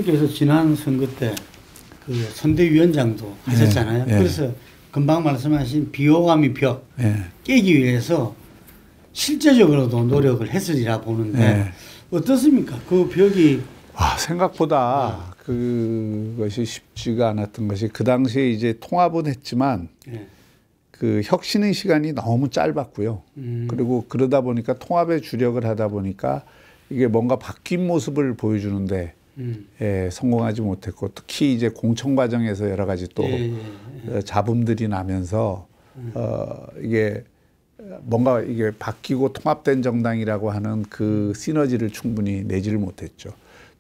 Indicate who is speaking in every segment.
Speaker 1: 교수님께서 지난 선거 때 그 선대위원장도 하셨잖아요. 그래서 금방 말씀하신 비호감의 벽 깨기 위해서 실제적으로도 노력을 했으리라 보는데 어떻습니까? 그 벽이
Speaker 2: 생각보다 그것이 쉽지가 않았던 것이 그 당시에 이제 통합은 했지만 그 혁신의 시간이 너무 짧았고요. 그리고 그러다 보니까 통합에 주력을 하다 보니까 이게 뭔가 바뀐 모습을 보여주는데 성공하지 못했고 특히 이제 공천 과정에서 여러 가지 또 잡음들이 나면서 이게 뭔가 이게 바뀌고 통합된 정당이라고 하는 그 시너지를 충분히 내지를 못했죠.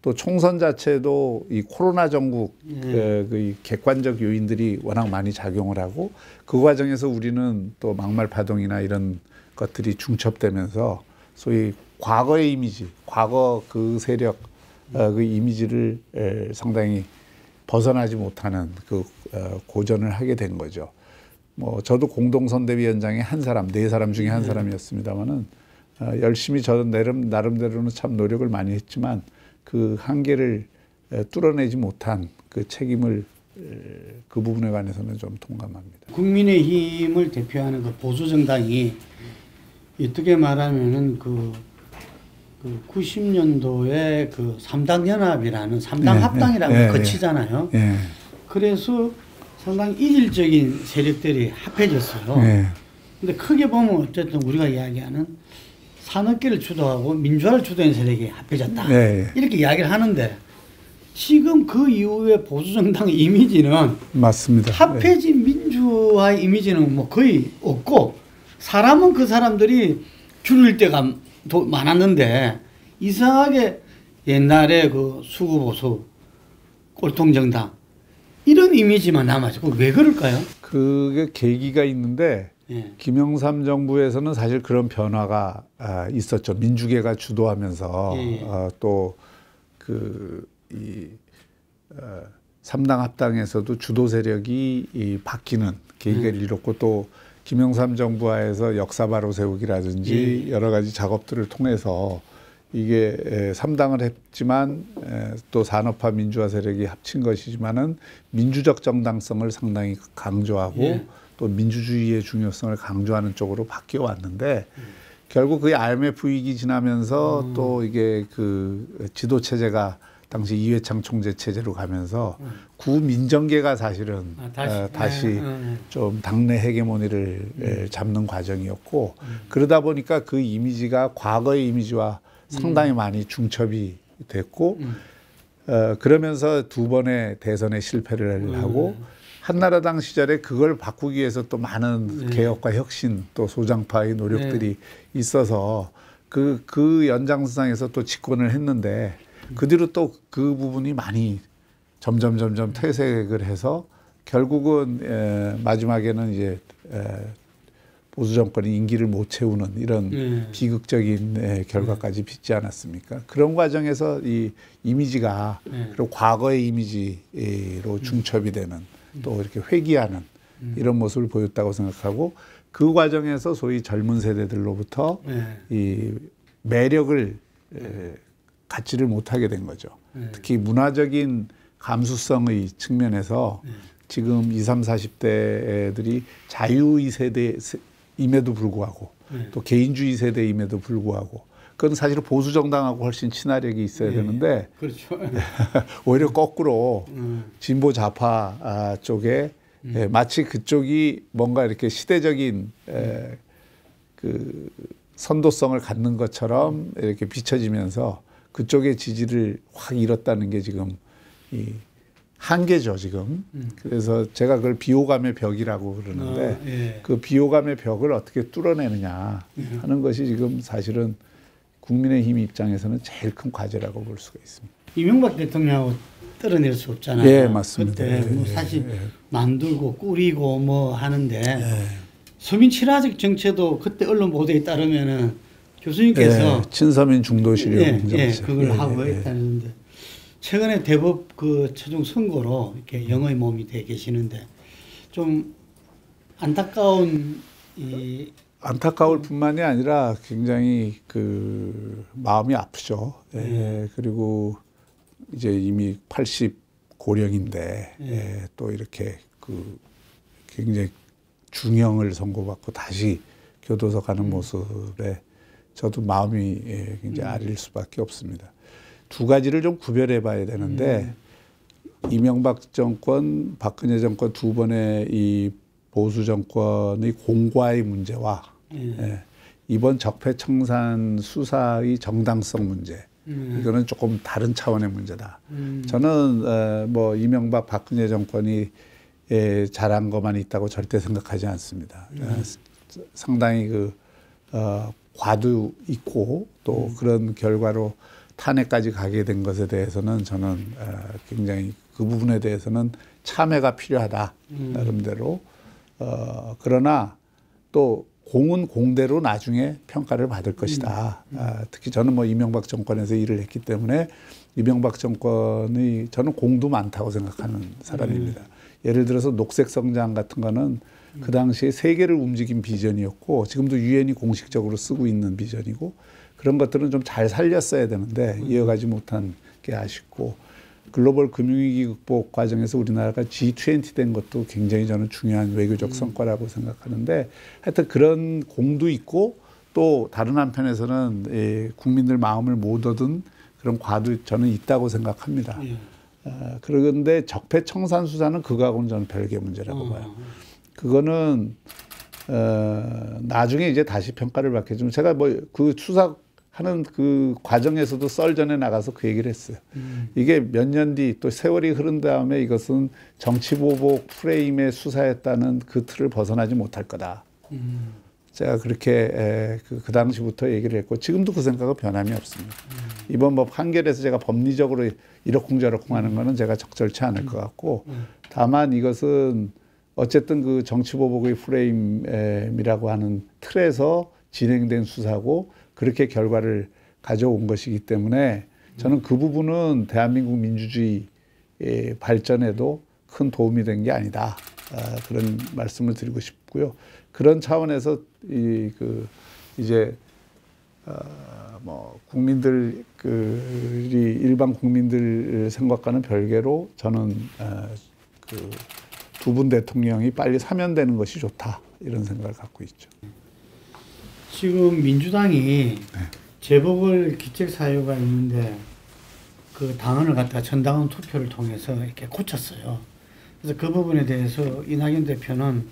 Speaker 2: 또 총선 자체도 이 코로나 전국 그 객관적 요인들이 워낙 많이 작용을 하고 그 과정에서 우리는 또 막말 파동이나 이런 것들이 중첩되면서 소위 과거의 이미지, 과거 그 세력 그 이미지를 상당히 벗어나지 못하는 그 고전을 하게 된 거죠. 뭐 저도 공동선대위원장의 한 사람, 4사람 중에 한 사람이었습니다만은 열심히 저는 나름대로는 참 노력을 많이 했지만 그 한계를 뚫어내지 못한 그 책임을 그 부분에 관해서는 좀 동감합니다.
Speaker 1: 국민의힘을 대표하는 그 보수 정당이 어떻게 말하면은 그 90년도에 그 3당 연합이라는 3당 합당이라고 거치잖아요. 그래서 상당히 이질적인 세력들이 합해졌어요. 근데 크게 보면 어쨌든 우리가 이야기하는 산업계를 주도하고 민주화를 주도한 세력이 합해졌다. 이렇게 이야기를 하는데 지금 그 이후에 보수정당의 이미지는
Speaker 2: 맞습니다.
Speaker 1: 합해진 민주화의 이미지는 뭐 거의 없고 사람은 그 사람들이 줄일 때가 많았는데 이상하게 옛날에 그 수구보수 꼴통정당 이런 이미지만 남았죠. 왜 그럴까요?
Speaker 2: 그게 계기가 있는데 김영삼 정부에서는 사실 그런 변화가 있었죠. 민주계가 주도하면서 또 이 3당 합당에서도 주도 세력이 바뀌는 계기를 이뤘고 또 김영삼 정부 하에서 역사 바로 세우기라든지 여러 가지 작업들을 통해서 이게 3당을 했지만 또 산업화 민주화 세력이 합친 것이지만은 민주적 정당성을 상당히 강조하고 또 민주주의의 중요성을 강조하는 쪽으로 바뀌어 왔는데 결국 그 IMF 위기 지나면서 또 이게 그 지도 체제가 당시 이회창 총재 체제로 가면서 구민정계가 사실은 다시 좀 당내 헤게모니를 잡는 과정이었고 그러다 보니까 그 이미지가 과거의 이미지와 상당히 많이 중첩이 됐고 그러면서 2번의 대선에 실패를 하고 한나라당 시절에 그걸 바꾸기 위해서 또 많은 개혁과 혁신 또 소장파의 노력들이 있어서 그 연장선상에서 또 집권을 했는데 그 뒤로 또 그 부분이 많이 점점 퇴색을 해서 결국은 마지막에는 이제 보수 정권이 임기를 못 채우는 이런 비극적인 결과까지 빚지 않았습니까? 그런 과정에서 이 이미지가 그리고 과거의 이미지로 중첩이 되는 또 이렇게 회귀하는 이런 모습을 보였다고 생각하고 그 과정에서 소위 젊은 세대들로부터 이 매력을 갖지를 못하게 된 거죠. 특히 문화적인 감수성의 측면에서 지금 20, 30, 40대들이 자유의 세대임에도 불구하고 또 개인주의 세대임에도 불구하고 그건 사실 보수 정당하고 훨씬 친화력이 있어야 되는데
Speaker 1: 그렇죠.
Speaker 2: 오히려 거꾸로 진보 좌파 쪽에 마치 그쪽이 뭔가 이렇게 시대적인 그 선도성을 갖는 것처럼 이렇게 비춰지면서 그쪽의 지지를 확 잃었다는 게 지금 이 한계죠, 지금. 그래서 제가 그걸 비호감의 벽이라고 그러는데 그 비호감의 벽을 어떻게 뚫어내느냐 하는 것이 지금 사실은 국민의힘 입장에서는 제일 큰 과제라고 볼 수가 있습니다.
Speaker 1: 이명박 대통령하고 떨어낼 수 없잖아요.
Speaker 2: 예, 맞습니다.
Speaker 1: 그때 뭐 사실 만들고 꾸리고 뭐 하는데 서민 친화적 정체도 그때 언론 보도에 따르면은 교수님께서
Speaker 2: 친서민 중도실용 정책
Speaker 1: 그걸 하고 했다는데 최근에 대법 그 최종 선고로 이렇게 영의 몸이 돼 계시는데 좀
Speaker 2: 안타까울 뿐만이 아니라 굉장히 그 마음이 아프죠. 그리고 이제 이미 80 고령인데 또 이렇게 그 굉장히 중형을 선고받고 다시 교도소 가는 모습에 저도 마음이 굉장히 아릴 수밖에 없습니다. 두 가지를 좀 구별해 봐야 되는데 이명박 정권, 박근혜 정권 두 번의 이 보수 정권의 공과의 문제와 이번 적폐청산 수사의 정당성 문제, 이거는 조금 다른 차원의 문제다. 저는 뭐 이명박 박근혜 정권이 잘한 것만 있다고 절대 생각하지 않습니다. 상당히 그 과도 있고 또 그런 결과로 탄핵까지 가게 된 것에 대해서는 저는 굉장히 그 부분에 대해서는 참회가 필요하다 나름대로. 그러나 또 공은 공대로 나중에 평가를 받을 것이다. 특히 저는 뭐 이명박 정권에서 일을 했기 때문에 이명박 정권의 저는 공도 많다고 생각하는 사람입니다. 예를 들어서 녹색 성장 같은 거는 그 당시에 세계를 움직인 비전이었고 지금도 유엔이 공식적으로 쓰고 있는 비전이고 그런 것들은 좀 잘 살렸어야 되는데 이어가지 못한 게 아쉽고 글로벌 금융위기 극복 과정에서 우리나라가 G20 된 것도 굉장히 저는 중요한 외교적 성과라고 생각하는데 하여튼 그런 공도 있고 또 다른 한편에서는 국민들 마음을 못 얻은 그런 과도 저는 있다고 생각합니다. 그런데 적폐청산 수사는 그거하고는 저는 별개의 문제라고 봐요. 그거는 나중에 이제 다시 평가를 받겠지만 제가 뭐 그 수사하는 그 과정에서도 썰전에 나가서 그 얘기를 했어요. 이게 몇 년 뒤 또 세월이 흐른 다음에 이것은 정치보복 프레임의 수사였다는 그 틀을 벗어나지 못할 거다. 제가 그렇게 그 당시부터 얘기를 했고 지금도 그 생각은 변함이 없습니다. 이번 뭐 판결에서 제가 법리적으로 이러쿵저러쿵 하는 거는 제가 적절치 않을 것 같고 다만 이것은 어쨌든 그 정치보복의 프레임이라고 하는 틀에서 진행된 수사고 그렇게 결과를 가져온 것이기 때문에 저는 그 부분은 대한민국 민주주의 발전에도 큰 도움이 된 게 아니다. 그런 말씀을 드리고 싶고요. 그런 차원에서 이제 뭐 국민들이 일반 국민들 생각과는 별개로 저는 그 두 분 대통령이 빨리 사면되는 것이 좋다 이런 생각을 갖고 있죠.
Speaker 1: 지금 민주당이 재보궐 기책 사유가 있는데 그 당헌을 갖다가 전당원 투표를 통해서 이렇게 고쳤어요. 그래서 그 부분에 대해서 이낙연 대표는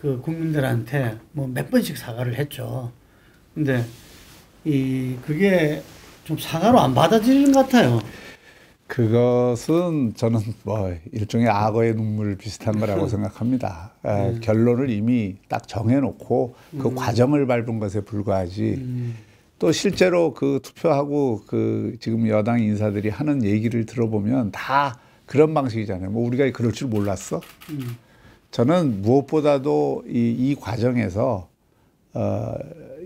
Speaker 1: 그 국민들한테 뭐 몇 번씩 사과를 했죠. 근데 그게 좀 사과로 안 받아들이는 것 같아요.
Speaker 2: 그것은 저는 뭐 일종의 악어의 눈물 비슷한 거라고 생각합니다. 결론을 이미 딱 정해놓고 그 과정을 밟은 것에 불과하지. 또 실제로 그 투표하고 그 지금 여당 인사들이 하는 얘기를 들어보면 다 그런 방식이잖아요. 뭐 우리가 그럴 줄 몰랐어. 저는 무엇보다도 이 과정에서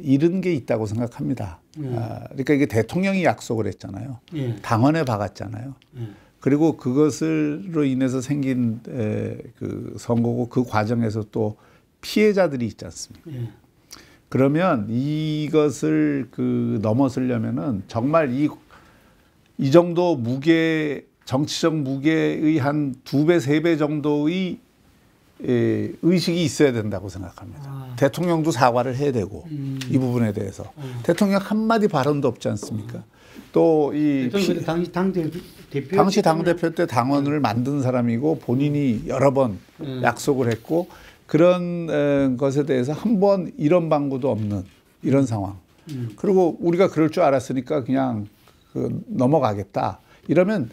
Speaker 2: 잃은 게 있다고 생각합니다. 그러니까 이게 대통령이 약속을 했잖아요. 당헌에 박았잖아요. 그리고 그것으로 인해서 생긴 그 선거고 그 과정에서 또 피해자들이 있지 않습니까? 그러면 이것을 넘어서려면은 정말 이 정도 무게, 정치적 무게의 한 2배, 3배 정도의 의식이 있어야 된다고 생각합니다. 대통령도 사과를 해야 되고 이 부분에 대해서 대통령 한마디 발언도 없지 않습니까? 또 당시 당대표 때 당원을 만든 사람이고 본인이 여러 번 약속을 했고 그런 것에 대해서 한 번 이런 방구도 없는 이런 상황. 그리고 우리가 그럴 줄 알았으니까 그냥 넘어가겠다. 이러면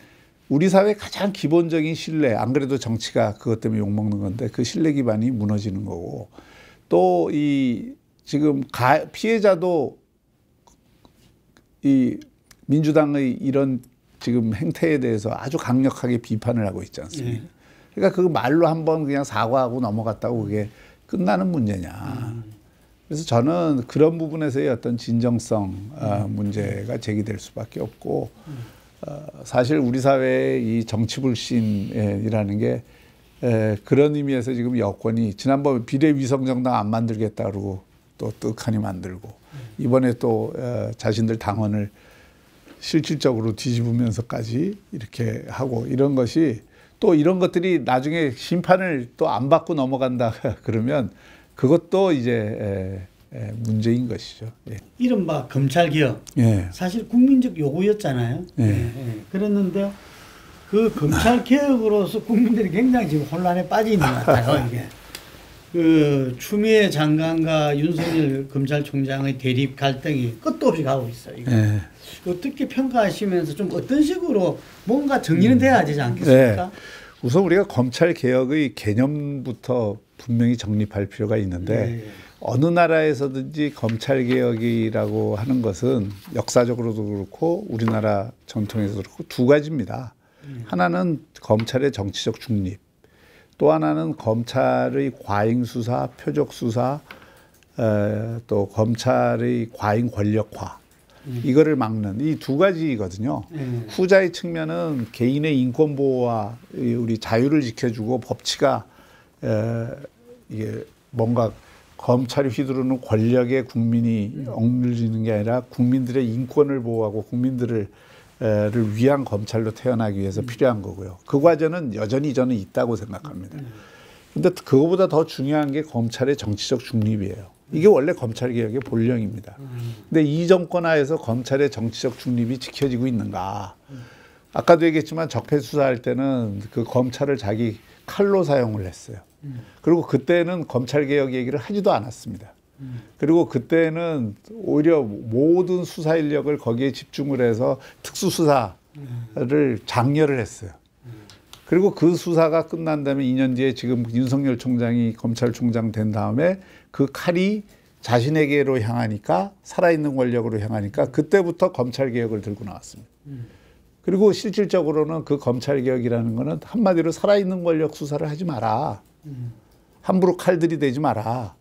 Speaker 2: 우리 사회의 가장 기본적인 신뢰, 안 그래도 정치가 그것 때문에 욕먹는 건데 그 신뢰 기반이 무너지는 거고 또 지금 피해자도 이 민주당의 이런 지금 행태에 대해서 아주 강력하게 비판을 하고 있지 않습니까? 그러니까 그 말로 한번 그냥 사과하고 넘어갔다고 그게 끝나는 문제냐. 그래서 저는 그런 부분에서의 어떤 진정성 문제가 제기될 수밖에 없고 사실 우리 사회의 이 정치불신이라는 게 그런 의미에서 지금 여권이 지난번 비례위성정당 안 만들겠다 그러고 또 떡하니 만들고 이번에 또 자신들 당원을 실질적으로 뒤집으면서까지 이렇게 하고 이런 것이 또 이런 것들이 나중에 심판을 또 안 받고 넘어간다 그러면 그것도 이제 문제인 것이죠. 예.
Speaker 1: 이른바 검찰개혁. 예. 사실 국민적 요구였잖아요. 예. 예. 그랬는데 그 검찰개혁으로서 국민들이 굉장히 지금 혼란에 빠져 있는 것 같아요. 이게. 그 추미애 장관과 윤석열 검찰총장의 대립 갈등이 끝도 없이 가고 있어요. 예. 어떻게 평가하시면서 좀 어떤 식으로 뭔가 정리는 돼야 되지 않겠습니까?
Speaker 2: 네. 우선 우리가 검찰개혁의 개념부터 분명히 정립할 필요가 있는데 어느 나라에서든지 검찰개혁이라고 하는 것은 역사적으로도 그렇고 우리나라 전통에서도 그렇고 두 가지입니다. 하나는 검찰의 정치적 중립, 또 하나는 검찰의 과잉수사, 표적수사, 또 검찰의 과잉 권력화 이거를 막는 이 두 가지거든요. 후자의 측면은 개인의 인권 보호와 우리 자유를 지켜주고 법치가 이게 뭔가 검찰이 휘두르는 권력에 국민이 억눌리는 게 아니라 국민들의 인권을 보호하고 국민들을 위한 검찰로 태어나기 위해서 필요한 거고요. 그 과정은 여전히 저는 있다고 생각합니다. 근데 그거보다 더 중요한 게 검찰의 정치적 중립이에요. 이게 원래 검찰개혁의 본령입니다. 근데 이 정권 하에서 검찰의 정치적 중립이 지켜지고 있는가. 아까도 얘기했지만 적폐 수사할 때는 그 검찰을 자기 칼로 사용을 했어요. 그리고 그때는 검찰개혁 얘기를 하지도 않았습니다. 그리고 그때는 오히려 모든 수사 인력을 거기에 집중을 해서 특수수사를 장려를 했어요. 그리고 그 수사가 끝난 다음에 2년 뒤에 지금 윤석열 총장이 검찰총장 된 다음에 그 칼이 자신에게로 향하니까 살아있는 권력으로 향하니까 그때부터 검찰개혁을 들고 나왔습니다. 그리고 실질적으로는 그 검찰개혁이라는 거는 한마디로 살아있는 권력 수사를 하지 마라. 함부로 칼들이 대지 마라.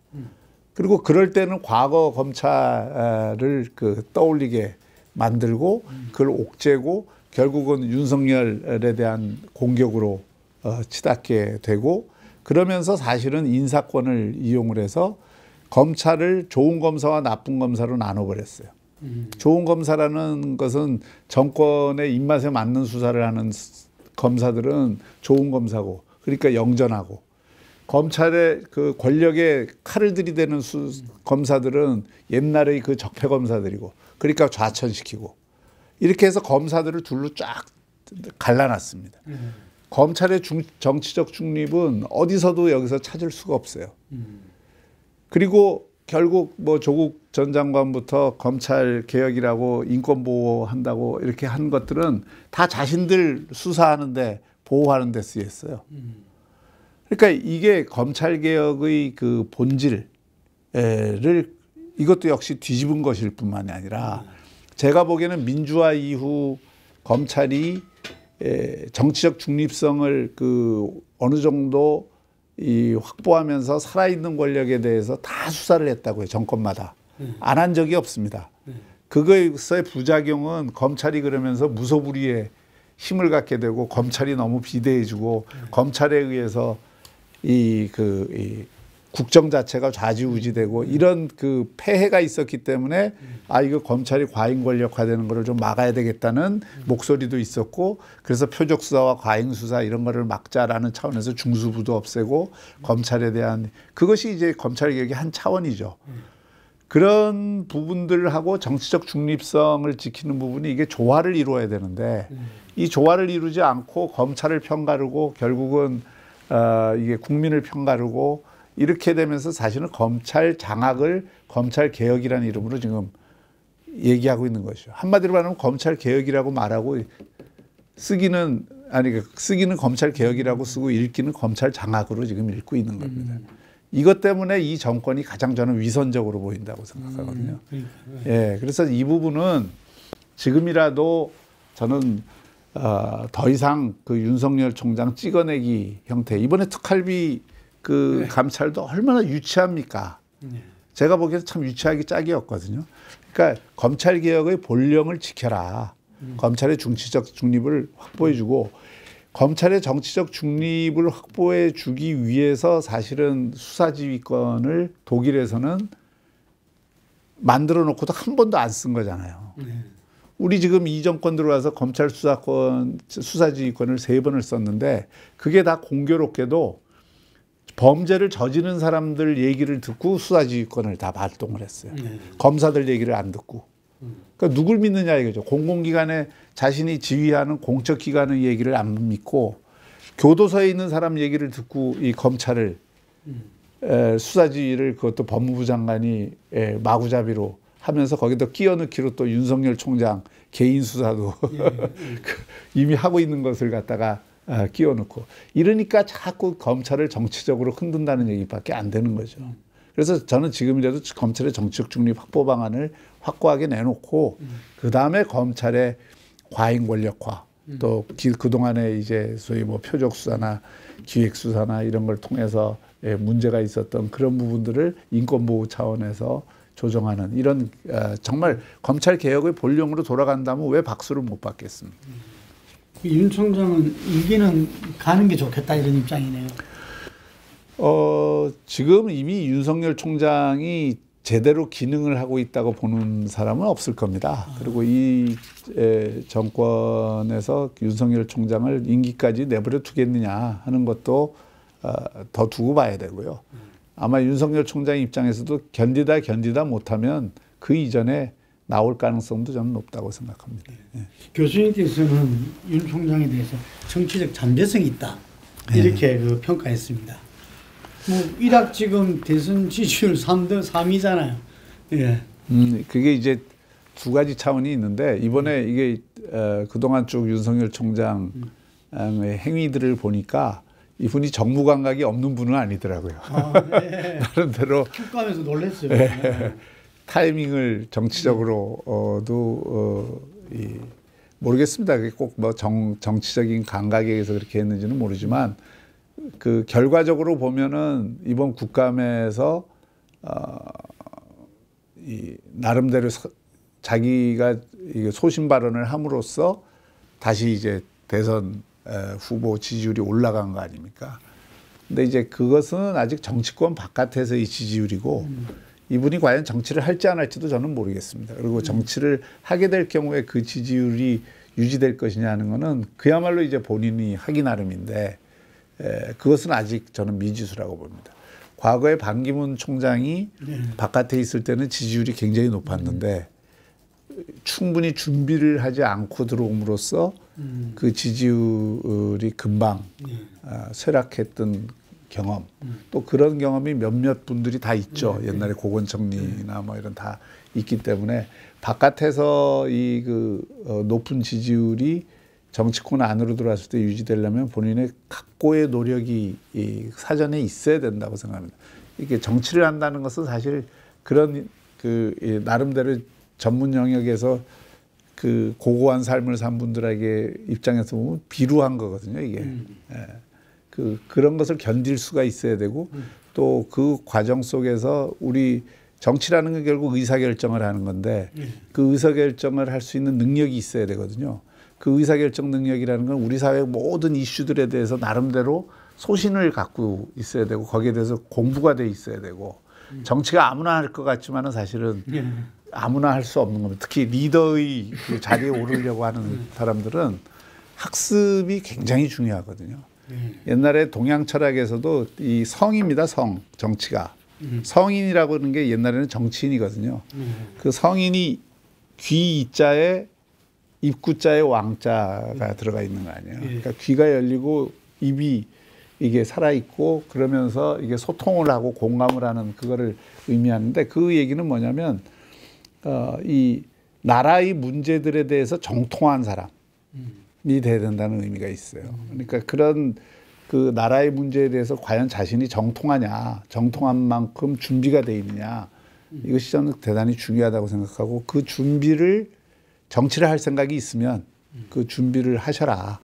Speaker 2: 그리고 그럴 때는 과거 검찰을 떠올리게 만들고 그걸 옥죄고 결국은 윤석열에 대한 공격으로 치닫게 되고 그러면서 사실은 인사권을 이용을 해서 검찰을 좋은 검사와 나쁜 검사로 나눠버렸어요. 좋은 검사라는 것은 정권의 입맛에 맞는 수사를 하는 검사들은 좋은 검사고 그러니까 영전하고 검찰의 그 권력에 칼을 들이대는 검사들은 옛날의 그 적폐 검사들이고 그러니까 좌천시키고 이렇게 해서 검사들을 둘로 쫙 갈라놨습니다. 검찰의 정치적 중립은 어디서도 여기서 찾을 수가 없어요. 그리고 결국 뭐 조국 전 장관부터 검찰 개혁이라고 인권 보호한다고 이렇게 한 것들은 다 자신들 수사하는데 보호하는 데 쓰였어요. 그러니까 이게 검찰 개혁의 그 본질을 이것도 역시 뒤집은 것일 뿐만이 아니라 제가 보기에는 민주화 이후 검찰이 정치적 중립성을 어느 정도 확보하면서 살아있는 권력에 대해서 다 수사를 했다고요. 정권마다. 안 한 적이 없습니다. 그거에서의 부작용은 검찰이 그러면서 무소불위에 힘을 갖게 되고 검찰이 너무 비대해지고 검찰에 의해서 이 국정 자체가 좌지우지되고 이런 그 폐해가 있었기 때문에 이거 검찰이 과잉 권력화되는 거를 좀 막아야 되겠다는 목소리도 있었고 그래서 표적 수사와 과잉 수사 이런 거를 막자라는 차원에서 중수부도 없애고 검찰에 대한 그것이 이제 검찰 개혁의 한 차원이죠. 그런 부분들하고 정치적 중립성을 지키는 부분이 이게 조화를 이루어야 되는데 이 조화를 이루지 않고 검찰을 편가르고 결국은 이게 국민을 편가르고 이렇게 되면서 사실은 검찰 장악을 검찰 개혁이라는 이름으로 지금 얘기하고 있는 것이죠. 한마디로 말하면 검찰 개혁이라고 말하고 쓰기는 검찰 개혁이라고 쓰고 읽기는 검찰 장악으로 지금 읽고 있는 겁니다. 이것 때문에 이 정권이 가장 저는 위선적으로 보인다고 생각하거든요. 예, 그래서 이 부분은 지금이라도 저는 더 이상 그 윤석열 총장 찍어내기 형태 이번에 특활비 감찰도 얼마나 유치합니까? 제가 보기에는 참 유치하기 짝이었거든요. 그러니까 검찰개혁의 본령을 지켜라. 검찰의 정치적 중립을 확보해주고 검찰의 정치적 중립을 확보해주기 위해서 사실은 수사지휘권을 독일에서는 만들어 놓고도 한 번도 안 쓴 거잖아요. 우리 지금 이 정권 들어와서 검찰 수사지휘권을 3번을 썼는데 그게 다 공교롭게도 범죄를 저지른 사람들 얘기를 듣고 수사지휘권을 다 발동을 했어요. 검사들 얘기를 안 듣고. 그러니까 누굴 믿느냐 이거죠. 공공기관에 자신이 지휘하는 공적기관의 얘기를 안 믿고 교도소에 있는 사람 얘기를 듣고 이 검찰을 수사지휘를 그것도 법무부 장관이 마구잡이로 하면서 거기다 끼워넣기로 또 윤석열 총장 개인 수사도 이미 하고 있는 것을 갖다가 끼워넣고 이러니까 자꾸 검찰을 정치적으로 흔든다는 얘기밖에 안 되는 거죠. 그래서 저는 지금이라도 검찰의 정치적 중립 확보 방안을 확고하게 내놓고 그다음에 검찰의 과잉 권력화 또 그동안에 이제 소위 뭐 표적 수사나 기획 수사나 이런 걸 통해서 문제가 있었던 그런 부분들을 인권보호 차원에서 조정하는 이런 정말 검찰 개혁의 본령으로 돌아간다면 왜 박수를 못 받겠습니까?
Speaker 1: 윤 총장은 임기는 가는 게 좋겠다 이런 입장이네요.
Speaker 2: 지금 이미 윤석열 총장이 제대로 기능을 하고 있다고 보는 사람은 없을 겁니다. 그리고 이 정권에서 윤석열 총장을 임기까지 내버려 두겠느냐 하는 것도 더 두고 봐야 되고요. 아마 윤석열 총장 입장에서도 견디다 못하면 그 이전에 나올 가능성도 저는 높다고 생각합니다.
Speaker 1: 네. 교수님께서는 윤 총장에 대해서 정치적 잠재성이 있다 이렇게 그 평가했습니다. 뭐 일학 지금 대선 지지율 3위잖아요. 예.
Speaker 2: 그게 이제 두 가지 차원이 있는데 이번에 이게 그동안 쭉 윤석열 총장의 행위들을 보니까 이분이 정무 감각이 없는 분은 아니더라고요.
Speaker 1: 네.
Speaker 2: 나름대로
Speaker 1: 큐감에서 놀랐어요.
Speaker 2: 네. 타이밍을 정치적으로도 모르겠습니다. 그게 꼭 뭐 정치적인 감각에 의해서 그렇게 했는지는 모르지만 그 결과적으로 보면은 이번 국감에서 이 나름대로 자기가 소신 발언을 함으로써 다시 이제 대선 후보 지지율이 올라간 거 아닙니까? 근데 이제 그것은 아직 정치권 바깥에서의 지지율이고 이분이 과연 정치를 할지 안 할지도 저는 모르겠습니다. 그리고 정치를 하게 될 경우에 그 지지율이 유지될 것이냐 하는 거는 그야말로 이제 본인이 하기 나름인데 그것은 아직 저는 미지수라고 봅니다. 과거에 반기문 총장이 바깥에 있을 때는 지지율이 굉장히 높았는데 충분히 준비를 하지 않고 들어옴으로써 그 지지율이 금방 쇠락했던 경험 또 그런 경험이 몇몇 분들이 다 있죠. 옛날에 고건청리나 뭐 이런 다 있기 때문에 바깥에서 이 높은 지지율이 정치권 안으로 들어왔을 때 유지되려면 본인의 각고의 노력이 사전에 있어야 된다고 생각합니다. 이게 정치를 한다는 것은 사실 그런 나름대로 전문 영역에서 그 고고한 삶을 산 분들에게 입장에서 보면 비루한 거거든요, 이게. 그런 것을 견딜 수가 있어야 되고 또 그 과정 속에서 우리 정치라는 건 결국 의사결정을 하는 건데 그 의사결정을 할 수 있는 능력이 있어야 되거든요. 그 의사결정 능력이라는 건 우리 사회의 모든 이슈들에 대해서 나름대로 소신을 갖고 있어야 되고 거기에 대해서 공부가 돼 있어야 되고 정치가 아무나 할 것 같지만은 사실은 아무나 할 수 없는 겁니다. 특히 리더의 그 자리에 오르려고 하는 사람들은 학습이 굉장히 중요하거든요. 옛날에 동양 철학에서도 이 성입니다. 정치가. 성인이라고 하는 게 옛날에는 정치인이거든요. 그 성인이 귀 이자에 입구자에 왕자가 들어가 있는 거 아니에요. 그러니까 귀가 열리고 입이 이게 살아있고 그러면서 이게 소통을 하고 공감을 하는 그거를 의미하는데 그 얘기는 뭐냐면 이 나라의 문제들에 대해서 정통한 사람이 돼야 된다는 의미가 있어요. 그러니까 그런 그 나라의 문제에 대해서 과연 자신이 정통하냐, 정통한 만큼 준비가 돼 있느냐 이것이 저는 대단히 중요하다고 생각하고 그 준비를 정치를 할 생각이 있으면 그 준비를 하셔라.